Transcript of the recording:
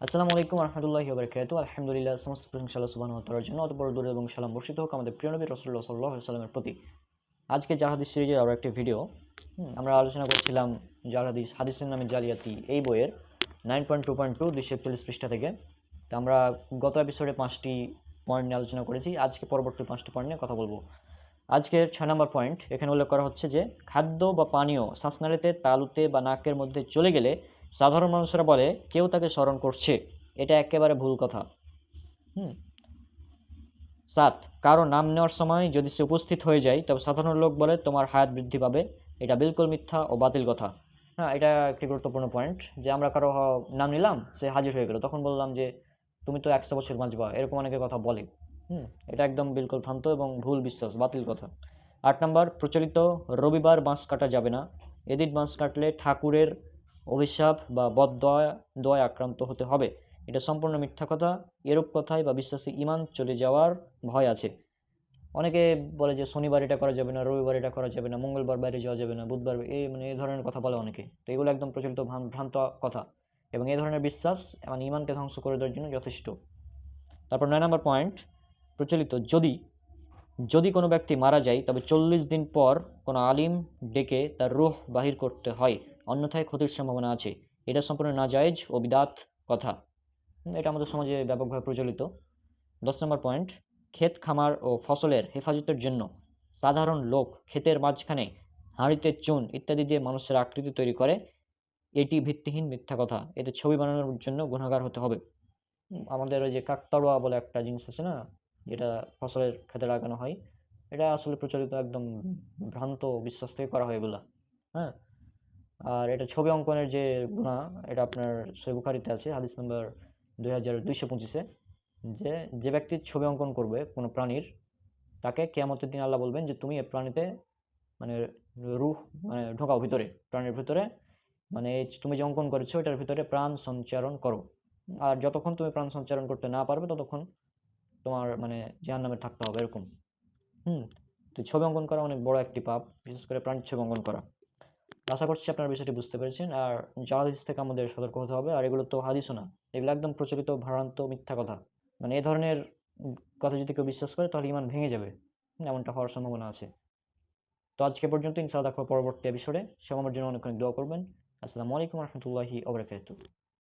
আসসালামু আলাইকুম রহমতুল্লাহি ওয়া আলহামদুলিল্লাহ, সমস্ত প্রশংসা আল্লাহ সুবহানাহু ওয়া তাআলার জন্য। অতঃপর দরুদ এবং সালাম বর্ষিত হোক আমাদের প্রিয় নবী রাসূলুল্লাহ সাল্লাল্লাহু আলাইহি ওয়াসাল্লামের প্রতি। আজকে জাল হাদিস সিরিজের আরও একটি ভিডিও। আমরা আলোচনা করছিলাম জাল হাদিস, হাদিসের নামে জালিয়াতি, এই বইয়ের 9.2.2 241 পৃষ্ঠা থেকে। তো আমরা গত এপিসোডে 5টি পয়েন্ট নিয়ে আলোচনা করেছি। আজকে পরবর্তী 5টি পয়েন্ট নিয়ে কথা বলবো। আজকের 6 নম্বর পয়েন্ট এখানে উল্লেখ করা হচ্ছে যে খাদ্য বা পানীয় শ্বাসনালীতে, তালুতে বা নাকের মধ্যে চলে গেলে সাধারণ মানুষরা বলে কেউ তাকে স্মরণ করছে। এটা একেবারে ভুল কথা। 7, কারো নাম নেওয়ার সময় যদি সে উপস্থিত হয়ে যায় তবে সাধারণ লোক বলে তোমার হায়াত বৃদ্ধি পাবে। এটা বিলকুল মিথ্যা ও বাতিল কথা। হ্যাঁ, এটা একটি গুরুত্বপূর্ণ পয়েন্ট যে আমরা কারো নাম নিলাম, সে হাজির হয়ে গেল, তখন বললাম যে তুমি তো 100 বছর বাঁচবা, এরকম অনেকে কথা বলে। এটা একদম বিলকুল ভ্রান্ত এবং ভুল বিশ্বাস, বাতিল কথা। 8 নম্বর, প্রচলিত রবিবার বাঁশ কাটা যাবে না। এদিন বাঁশ কাটলে ঠাকুরের অভিশাপ বা দোয়ায় আক্রান্ত হতে হবে। এটা সম্পূর্ণ মিথ্যা কথা। এরূপ কথায় বা বিশ্বাসে ঈমান চলে যাওয়ার ভয় আছে। অনেকে বলে যে শনিবার এটা করা যাবে না, রবিবার এটা করা যাবে না, মঙ্গলবার বাইরে যাওয়া যাবে না, বুধবার এই ধরনের কথা বলে অনেকে। তো এগুলো একদম প্রচলিত ভ্রান্ত কথা, এবং এই ধরনের বিশ্বাস মানে ঈমানকে ধ্বংস করে দেওয়ার জন্য যথেষ্ট। তারপর 9 নম্বর পয়েন্ট, প্রচলিত যদি যদি কোনো ব্যক্তি মারা যায় তবে 40 দিন পর কোনো আলিম ডেকে তার রূহ বাহির করতে হয়, অন্যথায় ক্ষতির সম্ভাবনা আছে। এটা সম্পূর্ণ নাজায়েজ ও বিদাত কথা। এটা আমাদের সমাজে ব্যাপকভাবে প্রচলিত। 10 নম্বর পয়েন্ট, ক্ষেত খামার ও ফসলের হেফাজতের জন্য সাধারণ লোক ক্ষেতের মাঝখানে হাঁড়িতে চুন ইত্যাদি দিয়ে মানুষের আকৃতি তৈরি করে। এটি ভিত্তিহীন মিথ্যা কথা। এতে ছবি বানানোর জন্য গুণাগার হতে হবে। আমাদের ওই যে কাকতাড়ুয়া বলে একটা জিনিস আছে না, যেটা ফসলের ক্ষেতে লাগানো হয়, এটা আসলে প্রচলিত একদম ভ্রান্ত বিশ্বাস থেকে করা হয় এগুলা। হ্যাঁ, আর এটা ছবি অঙ্কনের যে গুনাহ, এটা আপনার সহিহ বুখারীতে আছে, হাদিস নম্বর 2225-এ, যে যে ব্যক্তি ছবি অঙ্কন করবে কোনো প্রাণীর, তাকে কিয়ামতের দিন আল্লাহ বলবেন যে তুমি এই প্রাণীতে মানে রূহ মানে ঢোকাও ভিতরে, প্রাণীর ভিতরে, মানে তুমি যে অঙ্কন করেছো এটার ভিতরে প্রাণ সঞ্চারণ করো। আর যতক্ষণ তুমি প্রাণ সঞ্চারণ করতে না পারবে ততক্ষণ তোমার মানে জাহান্নামে থাকতে হবে, এরকম। হুম তো ছবি অঙ্কন করা অনেক বড় একটি পাপ, বিশেষ করে প্রাণীর ছবি অঙ্কন করা। আশা করছি আপনারা বিষয়টি বুঝতে পেরেছেন। আর জাল হাদিস থেকে আমাদের সতর্ক হতে হবে। আর এগুলো তো হাদিসও না, এগুলো একদম প্রচলিত ভ্রান্ত মিথ্যা কথা। মানে এই ধরনের কথা যদি কেউ বিশ্বাস করে তাহলে ঈমান ভেঙে যাবে। এমনটা হওয়ার সম্ভাবনা আছে। তো আজকে পর্যন্ত, ইনশাআল্লাহ দেখো পরবর্তী এপিসোডে। সে আমার জন্য অনেক অনেক দোয়া করবেন। আসসালামু আলাইকুম রহমতুল্লাহি ওয়া বারাকাতুহু।